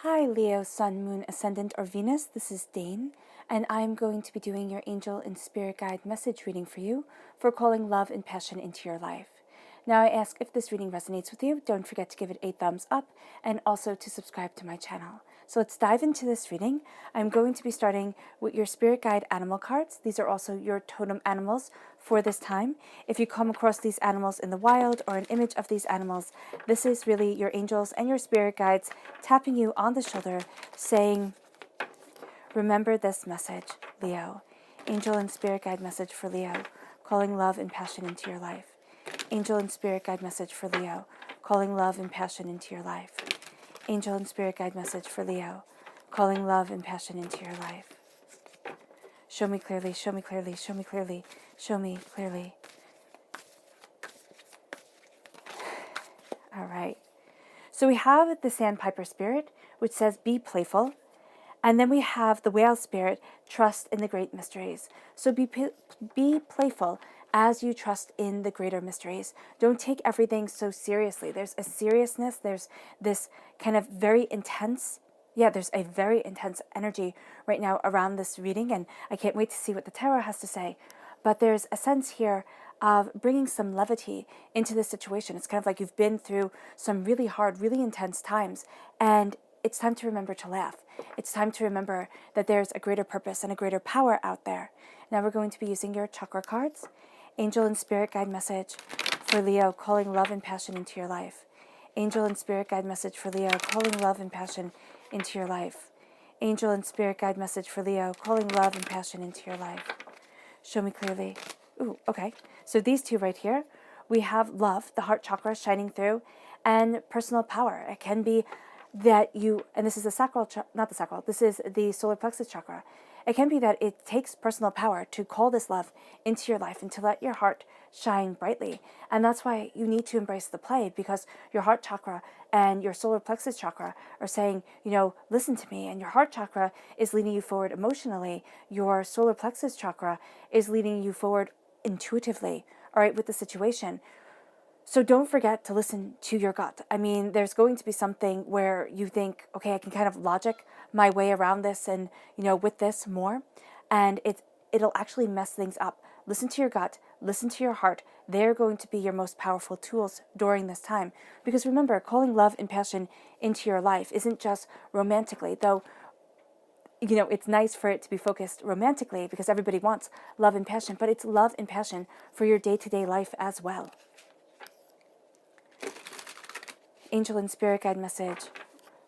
Hi Leo, Sun, Moon, Ascendant, or Venus. This is Dane, and I'm going to be doing your angel and spirit guide message reading for you for calling love and passion into your life. Now I ask if this reading resonates with you, don't forget to give it a thumbs up and also to subscribe to my channel. So let's dive into this reading. I'm going to be starting with your spirit guide animal cards. These are also your totem animals for this time. If you come across these animals in the wild or an image of these animals, this is really your angels and your spirit guides tapping you on the shoulder saying, remember this message, Leo. Angel and spirit guide message for Leo, calling love and passion into your life. Angel and spirit guide message for Leo, calling love and passion into your life. Angel and spirit guide message for Leo, calling love and passion into your life. Show me clearly, show me clearly, show me clearly, show me clearly. All right. So we have the sandpiper spirit, which says be playful. And then we have the whale spirit, trust in the great mysteries. So be playful as you trust in the greater mysteries. Don't take everything so seriously. There's a seriousness, there's this kind of very intense, there's a very intense energy right now around this reading, and I can't wait to see what the tarot has to say. But there's a sense here of bringing some levity into this situation. It's kind of like you've been through some really hard, really intense times, and it's time to remember to laugh. It's time to remember that there's a greater purpose and a greater power out there. Now we're going to be using your chakra cards. Angel and spirit guide message for Leo, calling love and passion into your life. Angel and spirit guide message for Leo, calling love and passion into your life. Angel and spirit guide message for Leo, calling love and passion into your life. Show me clearly. Ooh, okay. So these two right here, we have love, the heart chakra shining through, and personal power. It can be that you, and this is the sacral, not the sacral, this is the solar plexus chakra. It can be that it takes personal power to call this love into your life and to let your heart shine brightly. And that's why you need to embrace the play, because your heart chakra and your solar plexus chakra are saying, listen to me. And your heart chakra is leading you forward emotionally. Your solar plexus chakra is leading you forward intuitively, all right, with the situation. So don't forget to listen to your gut. I mean, there's going to be something where you think, okay, I can kind of logic my way around this and, with this more. And it'll actually mess things up. Listen to your gut, listen to your heart. They're going to be your most powerful tools during this time. Because remember, calling love and passion into your life isn't just romantically, though, it's nice for it to be focused romantically because everybody wants love and passion, but it's love and passion for your day-to-day life as well. Angel and spirit guide message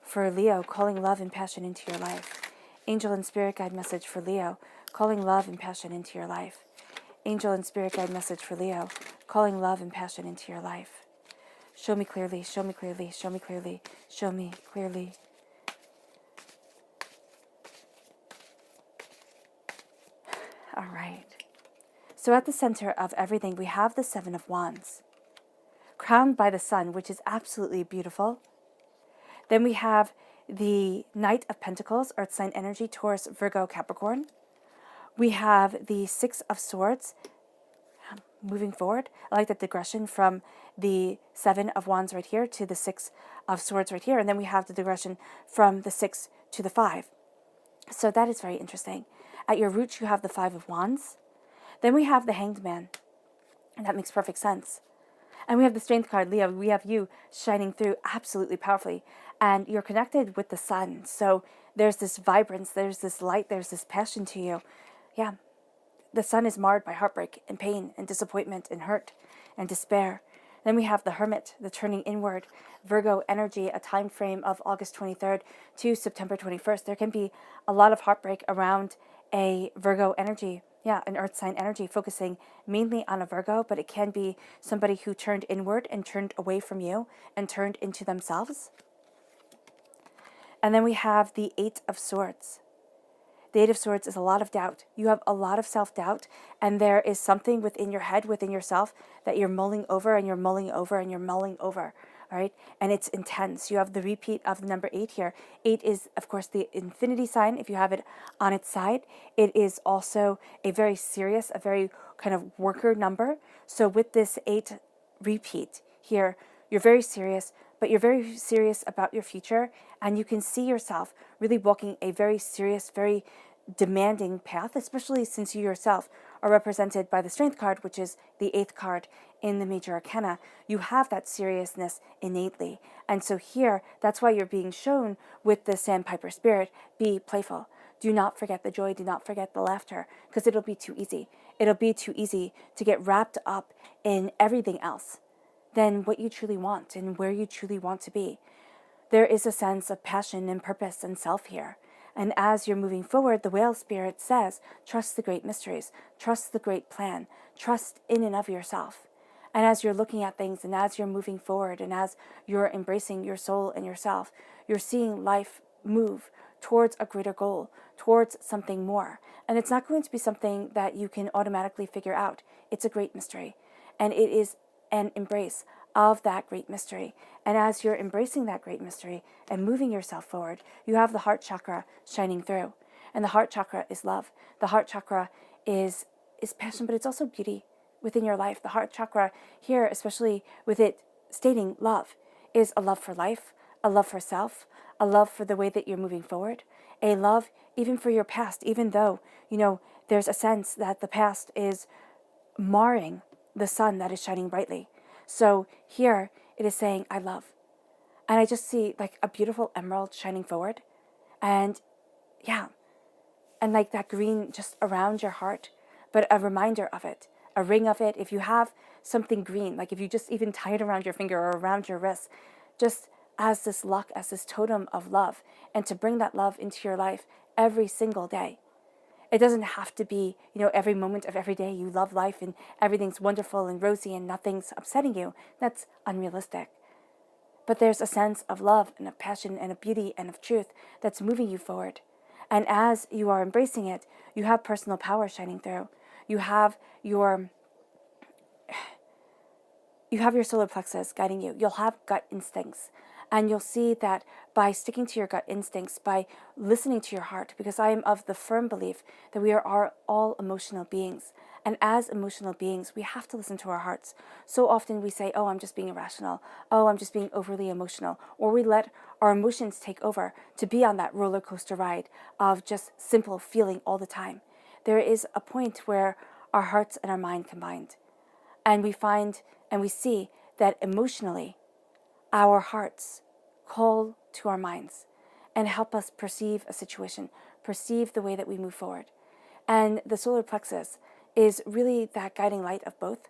for Leo, calling love and passion into your life. Angel and spirit guide message for Leo, calling love and passion into your life. Angel and spirit guide message for Leo, calling love and passion into your life. Show me clearly, show me clearly, show me clearly, show me clearly. All right. So at the center of everything, we have the Seven of Wands, crowned by the sun, which is absolutely beautiful. Then we have the Knight of Pentacles, Earth sign energy, Taurus, Virgo, Capricorn. We have the Six of Swords, moving forward. I like that digression from the Seven of Wands right here to the Six of Swords right here. And then we have the digression from the 6 to the 5. So that is very interesting. At your roots, you have the Five of Wands. Then we have the Hanged Man, and that makes perfect sense. And we have the Strength card, Leo. We have you shining through absolutely powerfully. And you're connected with the sun. So there's this vibrance, there's this light, there's this passion to you. Yeah. The sun is marred by heartbreak and pain and disappointment and hurt and despair. Then we have the Hermit, the turning inward, Virgo energy, a time frame of August 23rd to September 21st. There can be a lot of heartbreak around a Virgo energy. Yeah, an earth sign energy focusing mainly on a Virgo, but it can be somebody who turned inward and turned away from you and turned into themselves. And then we have the Eight of Swords. The Eight of Swords is a lot of doubt. You have a lot of self-doubt, and there is something within your head, within yourself, that you're mulling over and you're mulling over and you're mulling over. All right, and it's intense. You have the repeat of the number 8 here. 8 is, of course, the infinity sign. If you have it on its side, it is also a very serious, a very kind of worker number. So with this 8 repeat here, you're very serious, but you're very serious about your future, and you can see yourself really walking a very serious, very demanding path, especially since you yourself are represented by the Strength card, which is the 8th card in the Major Arcana. You have that seriousness innately. And so here, that's why you're being shown with the Sandpiper spirit, be playful. Do not forget the joy, do not forget the laughter, because it'll be too easy. It'll be too easy to get wrapped up in everything else than what you truly want and where you truly want to be. There is a sense of passion and purpose and self here. And as you're moving forward, the whale spirit says, trust the great mysteries, trust the great plan, trust in and of yourself. And as you're looking at things and as you're moving forward and as you're embracing your soul and yourself, you're seeing life move towards a greater goal, towards something more. And it's not going to be something that you can automatically figure out. It's a great mystery. And it is an embrace of that great mystery. And as you're embracing that great mystery and moving yourself forward, you have the heart chakra shining through. And the heart chakra is love. The heart chakra is passion, but it's also beauty within your life. The heart chakra here, especially with it stating love, is a love for life, a love for self, a love for the way that you're moving forward, a love even for your past, even though, there's a sense that the past is marring the sun that is shining brightly. So here it is saying, I love. And I just see like a beautiful emerald shining forward. And yeah, and like that green just around your heart, but a reminder of it, a ring of it. If you have something green, like if you just even tie it around your finger or around your wrist, just as this luck, as this totem of love, and to bring that love into your life every single day. It doesn't have to be, every moment of every day you love life and everything's wonderful and rosy and nothing's upsetting you. That's unrealistic. But there's a sense of love and of passion and of beauty and of truth that's moving you forward. And as you are embracing it, you have personal power shining through. You have your solar plexus guiding you. You'll have gut instincts. And you'll see that by sticking to your gut instincts, by listening to your heart, because I am of the firm belief that we are all emotional beings. And as emotional beings, we have to listen to our hearts. So often we say, oh, I'm just being irrational. Oh, I'm just being overly emotional. Or we let our emotions take over to be on that roller coaster ride of just simple feeling all the time. There is a point where our hearts and our mind combined. And we find and we see that emotionally, our hearts call to our minds and help us perceive a situation, perceive the way that we move forward. And the solar plexus is really that guiding light of both.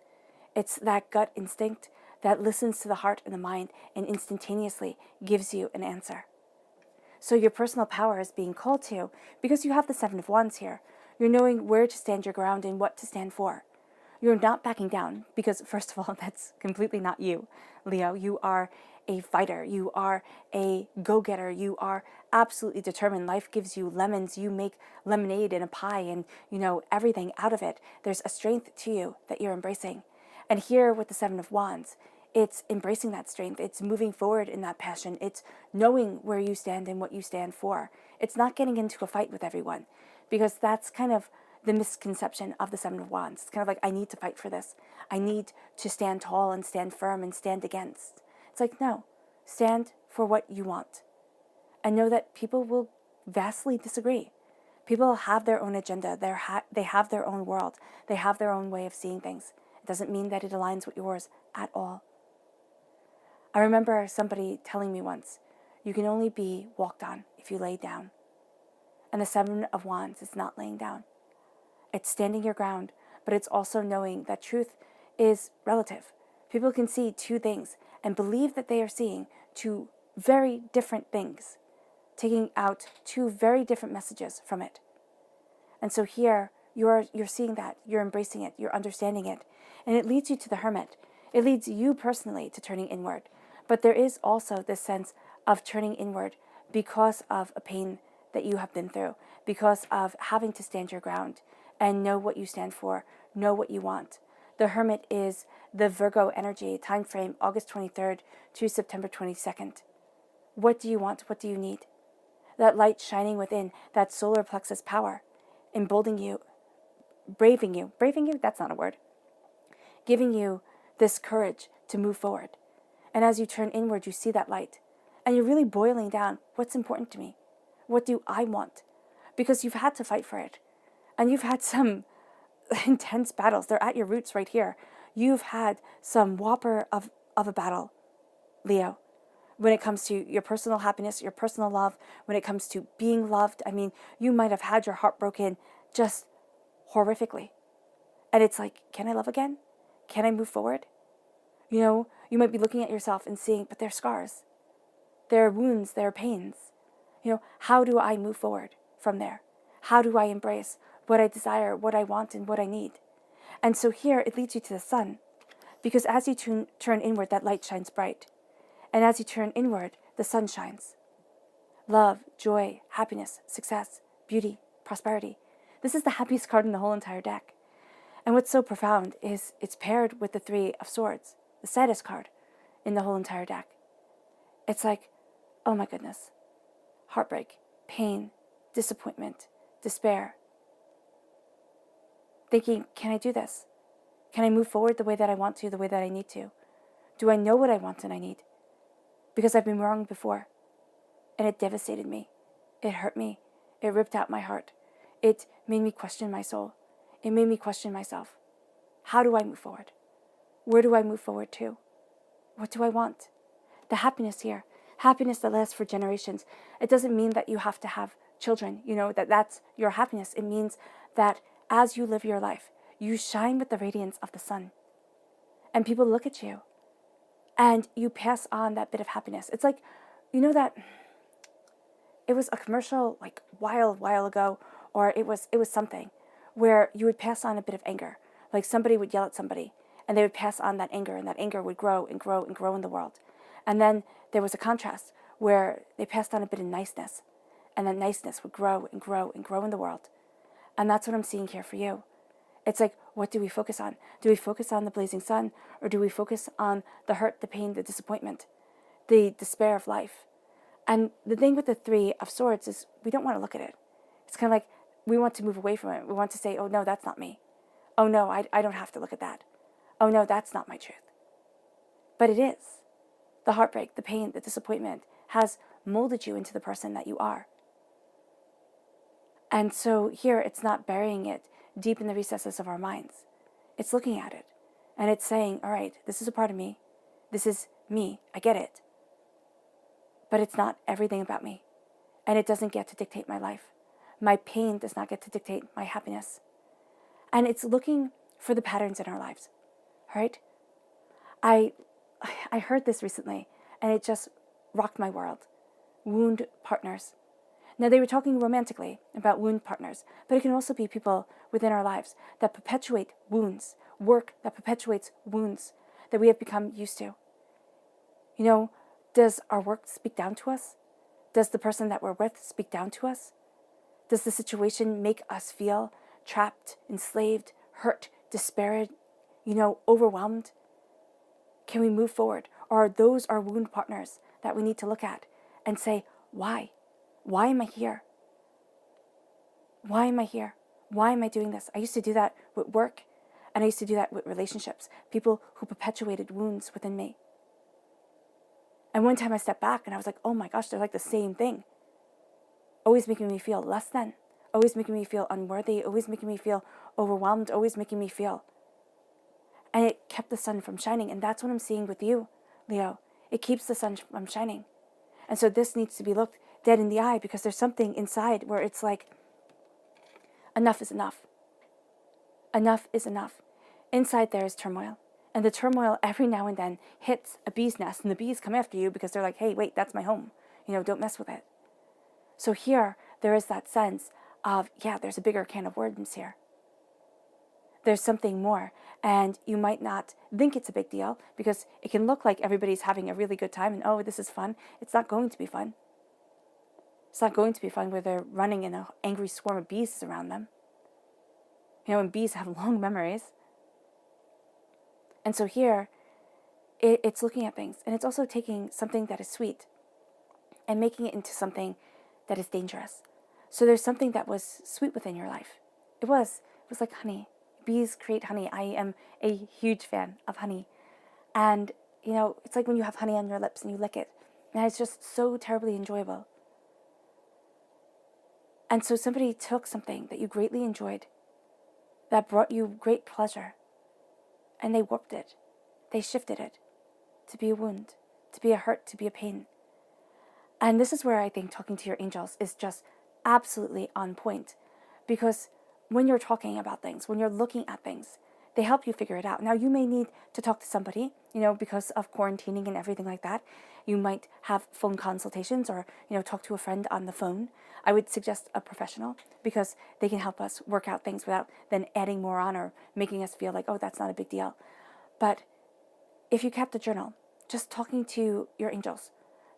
It's that gut instinct that listens to the heart and the mind and instantaneously gives you an answer. So your personal power is being called to because you have the 7 of Wands here. You're knowing where to stand your ground and what to stand for. You're not backing down because, first of all, that's completely not you, Leo. You are a fighter. You are a go-getter. You are absolutely determined. Life gives you lemons. You make lemonade in a pie and, everything out of it. There's a strength to you that you're embracing. And here with the 7 of Wands, it's embracing that strength. It's moving forward in that passion. It's knowing where you stand and what you stand for. It's not getting into a fight with everyone because that's kind of the misconception of the 7 of Wands. It's kind of like, I need to fight for this. I need to stand tall and stand firm and stand against. It's like, no, stand for what you want. And know that people will vastly disagree. People have their own agenda. They have their own world. They have their own way of seeing things. It doesn't mean that it aligns with yours at all. I remember somebody telling me once, you can only be walked on if you lay down. And the 7 of Wands is not laying down. It's standing your ground, but it's also knowing that truth is relative. People can see two things and believe that they are seeing two very different things, taking out two very different messages from it. And so here, you're seeing that, you're embracing it, you're understanding it, and it leads you to the Hermit. It leads you personally to turning inward. But there is also this sense of turning inward because of a pain that you have been through, because of having to stand your ground and know what you stand for, know what you want. The Hermit is the Virgo energy, time frame August 23rd to September 22nd. What do you want? What do you need? That light shining within, that solar plexus power, emboldening you, braving you, that's not a word, giving you this courage to move forward. And as you turn inward, you see that light. And you're really boiling down, what's important to me? What do I want? Because you've had to fight for it. And you've had some intense battles. They're at your roots right here. You've had some whopper of a battle, Leo. When it comes to your personal happiness, your personal love, when it comes to being loved, I mean, you might have had your heart broken just horrifically. And it's like, can I love again? Can I move forward? You know, you might be looking at yourself and seeing, but they're scars. They're wounds, they're pains. You know, how do I move forward from there? How do I embrace what I desire, what I want, and what I need? And so here, it leads you to the sun. Because as you turn inward, that light shines bright. And as you turn inward, the sun shines. Love, joy, happiness, success, beauty, prosperity. This is the happiest card in the whole entire deck. And what's so profound is it's paired with the Three of Swords, the saddest card in the whole entire deck. It's like, oh my goodness. Heartbreak, pain, disappointment, despair. Thinking, can I do this? Can I move forward the way that I want to, the way that I need to? Do I know what I want and I need? Because I've been wronged before. And it devastated me. It hurt me. It ripped out my heart. It made me question my soul. It made me question myself. How do I move forward? Where do I move forward to? What do I want? The happiness here. Happiness that lasts for generations. It doesn't mean that you have to have children, you know, that's your happiness. It means that as you live your life, you shine with the radiance of the sun. And people look at you and you pass on that bit of happiness. It's like, you know that it was a commercial like while ago, or it was something where you would pass on a bit of anger. Like somebody would yell at somebody and they would pass on that anger, and that anger would grow and grow and grow in the world. And then there was a contrast where they passed on a bit of niceness, and that niceness would grow and grow and grow in the world. And that's what I'm seeing here for you. It's like, what do we focus on? Do we focus on the blazing sun, or do we focus on the hurt, the pain, the disappointment, the despair of life? And the thing with the Three of Swords is we don't want to look at it. It's kind of like we want to move away from it. We want to say, oh no, that's not me. Oh no, I don't have to look at that. Oh no, that's not my truth. But it is. The heartbreak, the pain, the disappointment has molded you into the person that you are. And so here it's not burying it deep in the recesses of our minds. It's looking at it and it's saying, all right, this is a part of me. This is me. I get it. But it's not everything about me. And it doesn't get to dictate my life. My pain does not get to dictate my happiness. And it's looking for the patterns in our lives, right? I heard this recently and it just rocked my world. Wound partners. Now, they were talking romantically about wound partners, but it can also be people within our lives that perpetuate wounds, work that perpetuates wounds that we have become used to. You know, does our work speak down to us? Does the person that we're with speak down to us? Does the situation make us feel trapped, enslaved, hurt, despaired, overwhelmed? Can we move forward? Or are those our wound partners that we need to look at and say, why? Why am I here? Why am I here? Why am I doing this? I used to do that with work, and I used to do that with relationships, people who perpetuated wounds within me. And one time I stepped back and I was like, oh my gosh, they're like the same thing. Always making me feel less than, always making me feel unworthy, always making me feel overwhelmed, always making me feel. And it kept the sun from shining. And that's what I'm seeing with you, Leo. It keeps the sun from shining. And so this needs to be looked dead in the eye, because there's something inside where it's like, enough is enough. Enough is enough. Inside there is turmoil. And the turmoil every now and then hits a bee's nest, and the bees come after you because they're like, hey, wait, that's my home. Don't mess with it. So here, there is that sense of, there's a bigger can of worms here. There's something more, and you might not think it's a big deal because it can look like everybody's having a really good time and, oh, this is fun. It's not going to be fun. It's not going to be fun where they're running and an angry swarm of bees around them. And bees have long memories. And so here, it's looking at things, and it's also taking something that is sweet and making it into something that is dangerous. So there's something that was sweet within your life. It was like honey. Bees create honey. I am a huge fan of honey. And it's like when you have honey on your lips and you lick it. And it's just so terribly enjoyable. And so somebody took something that you greatly enjoyed, that brought you great pleasure, and they warped it. They shifted it to be a wound, to be a hurt, to be a pain. And this is where I think talking to your angels is just absolutely on point. Because when you're talking about things, when you're looking at things, they help you figure it out. Now, you may need to talk to somebody, because of quarantining and everything like that. You might have phone consultations or, talk to a friend on the phone. I would suggest a professional because they can help us work out things without then adding more on or making us feel like, oh, that's not a big deal. But if you kept a journal, just talking to your angels,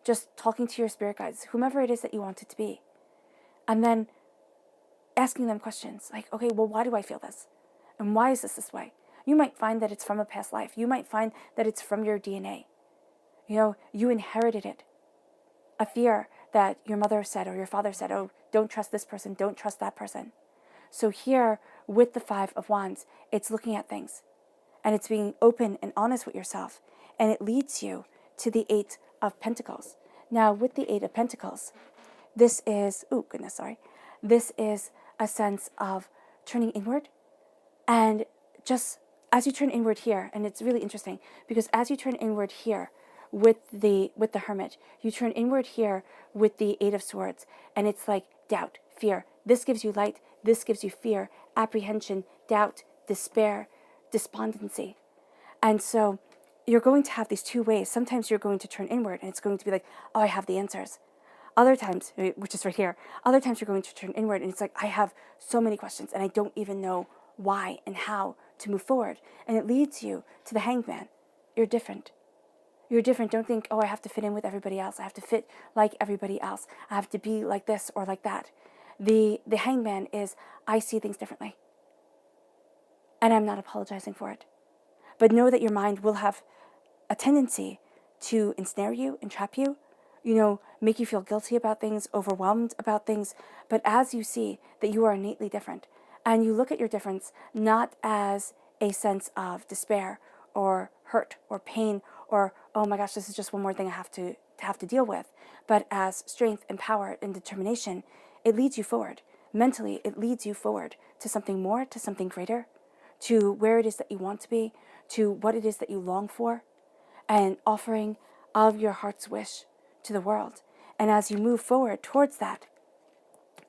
just talking to your spirit guides, whomever it is that you want it to be, and then asking them questions like, okay, well, why do I feel this? And why is this way? You might find that it's from a past life. You might find that it's from your DNA. You inherited it. A fear that your mother said or your father said, oh, don't trust this person, don't trust that person. So here, with the Five of Wands, it's looking at things. And it's being open and honest with yourself. And it leads you to the Eight of Pentacles. Now, with the Eight of Pentacles, this is, this is a sense of turning inward. And just as you turn inward here, and it's really interesting, because as you turn inward here with the Hermit, you turn inward here with the Eight of Swords, and it's like doubt, fear. This gives you light, this gives you fear, apprehension, doubt, despair, despondency. And so you're going to have these two ways. Sometimes you're going to turn inward and it's going to be like, oh, I have the answers. Other times, which is right here, other times you're going to turn inward and it's like, I have so many questions and I don't even know why and how to move forward. And it leads you to the Hanged Man. You're different. You're different. Don't think, oh, I have to fit in with everybody else. I have to fit like everybody else. I have to be like this or like that. The Hanged Man is, I see things differently. And I'm not apologizing for it. But know that your mind will have a tendency to ensnare you, entrap you, make you feel guilty about things, overwhelmed about things. But as you see that you are innately different, and you look at your difference not as a sense of despair or hurt or pain or, oh my gosh, this is just one more thing I have to deal with, but as strength and power and determination, it leads you forward. Mentally, it leads you forward to something more, to something greater, to where it is that you want to be, to what it is that you long for, and offering of your heart's wish to the world. And as you move forward towards that,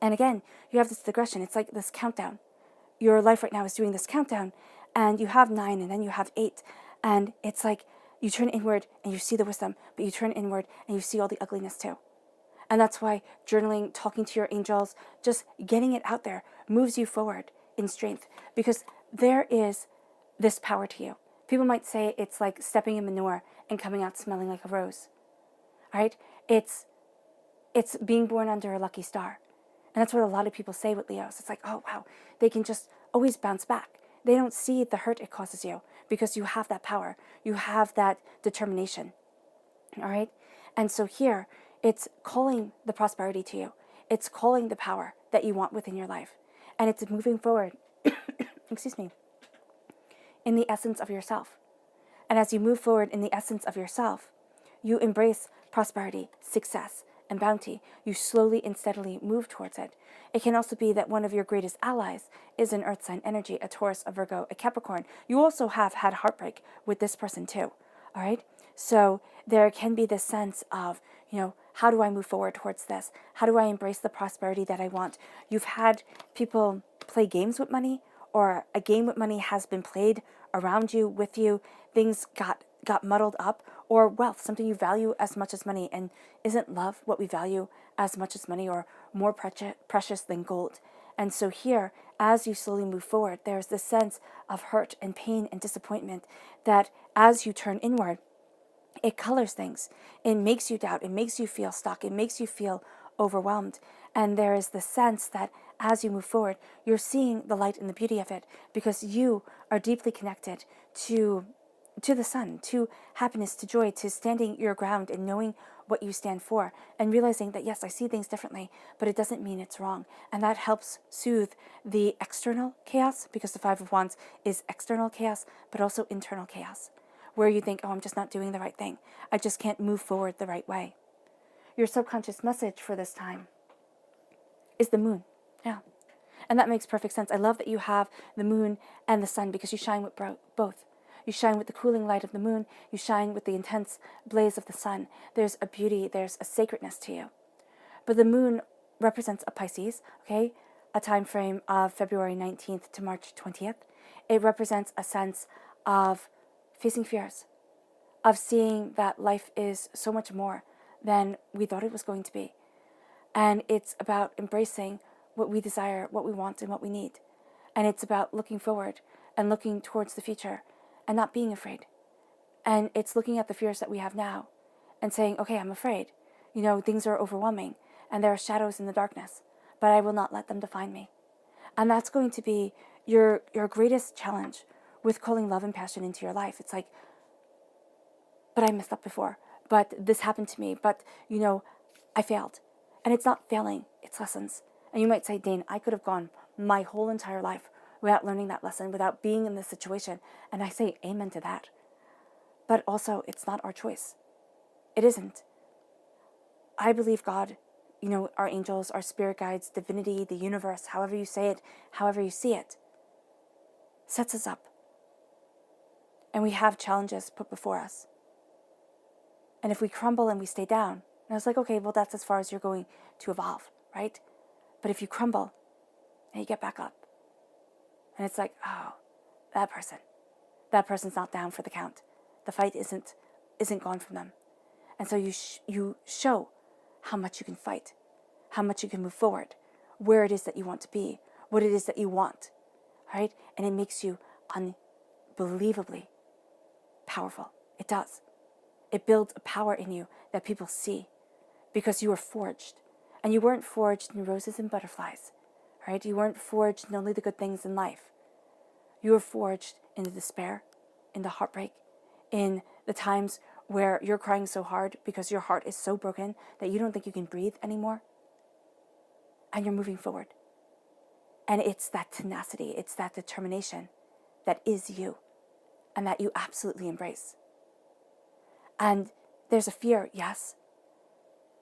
and again, you have this digression. It's like this countdown. Your life right now is doing this countdown, and you have 9, and then you have 8, and it's like you turn inward and you see the wisdom, but you turn inward and you see all the ugliness too. And that's why journaling, talking to your angels, just getting it out there moves you forward in strength, because there is this power to you. People might say it's like stepping in manure and coming out smelling like a rose. All right? It's being born under a lucky star. And that's what a lot of people say with Leos. It's like, oh, wow, they can just always bounce back. They don't see the hurt it causes you because you have that power. You have that determination. All right? And so here, it's calling the prosperity to you. It's calling the power that you want within your life. And it's moving forward, in the essence of yourself. And as you move forward in the essence of yourself, you embrace prosperity, success, and bounty. You slowly and steadily move towards it. It can also be that one of your greatest allies is an earth sign energy, a Taurus, a Virgo, a Capricorn. You also have had heartbreak with this person too, all right? So there can be this sense of, how do I move forward towards this? How do I embrace the prosperity that I want? You've had people play games with money, or a game with money has been played around you, with you. Things got muddled up, or wealth, something you value as much as money. And isn't love what we value as much as money, or more precious than gold? And so here, as you slowly move forward, there's this sense of hurt and pain and disappointment that as you turn inward, it colors things. It makes you doubt. It makes you feel stuck. It makes you feel overwhelmed. And there is the sense that as you move forward, you're seeing the light and the beauty of it, because you are deeply connected to the sun, to happiness, to joy, to standing your ground and knowing what you stand for, and realizing that, yes, I see things differently, but it doesn't mean it's wrong. And that helps soothe the external chaos, because the Five of Wands is external chaos, but also internal chaos, where you think, oh, I'm just not doing the right thing. I just can't move forward the right way. Your subconscious message for this time is the moon. Yeah. And that makes perfect sense. I love that you have the moon and the sun because you shine with both. You shine with the cooling light of the moon. You shine with the intense blaze of the sun. There's a beauty, there's a sacredness to you. But the moon represents a Pisces, okay? A time frame of February 19th to March 20th. It represents a sense of facing fears, of seeing that life is so much more than we thought it was going to be. And it's about embracing what we desire, what we want, and what we need. And it's about looking forward and looking towards the future and not being afraid. And it's looking at the fears that we have now and saying, okay, I'm afraid. Things are overwhelming and there are shadows in the darkness, but I will not let them define me. And that's going to be your greatest challenge with calling love and passion into your life. It's like, but I messed up before, but this happened to me, but, I failed. And it's not failing, it's lessons. And you might say, Dane, I could have gone my whole entire life without learning that lesson, without being in this situation. And I say amen to that. But also, it's not our choice. It isn't. I believe God, our angels, our spirit guides, divinity, the universe, however you say it, however you see it, sets us up. And we have challenges put before us. And if we crumble and we stay down, and I was like, okay, well, that's as far as you're going to evolve, right? But if you crumble and you get back up, and it's like, oh, that person's not down for the count. The fight isn't gone from them. And so you show how much you can fight, how much you can move forward, where it is that you want to be, what it is that you want, right? And it makes you unbelievably powerful. It does. It builds a power in you that people see because you were forged. And you weren't forged in roses and butterflies, right? You weren't forged in only the good things in life. You were forged in the despair, in the heartbreak, in the times where you're crying so hard because your heart is so broken that you don't think you can breathe anymore. And you're moving forward. And it's that tenacity, it's that determination that is you and that you absolutely embrace. And there's a fear, yes,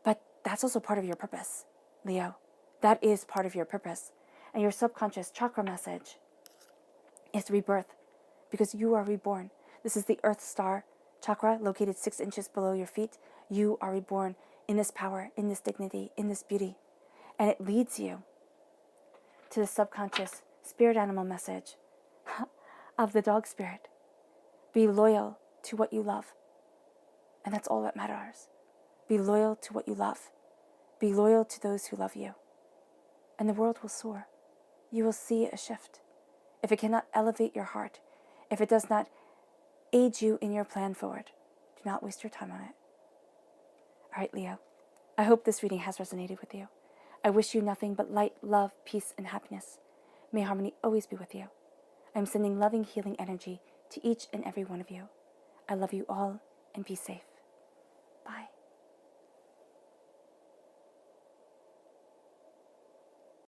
but that's also part of your purpose, Leo. That is part of your purpose. And your subconscious chakra message is rebirth, because you are reborn. This is the Earth Star chakra located 6 inches below your feet. You are reborn in this power, in this dignity, in this beauty. And it leads you to the subconscious spirit animal message of the dog spirit. Be loyal to what you love. And that's all that matters. Be loyal to what you love. Be loyal to those who love you. And the world will soar. You will see a shift. If it cannot elevate your heart, if it does not aid you in your plan forward, do not waste your time on it. All right, Leo. I hope this reading has resonated with you. I wish you nothing but light, love, peace, and happiness. May harmony always be with you. I'm sending loving, healing energy to each and every one of you. I love you all, and be safe. Bye.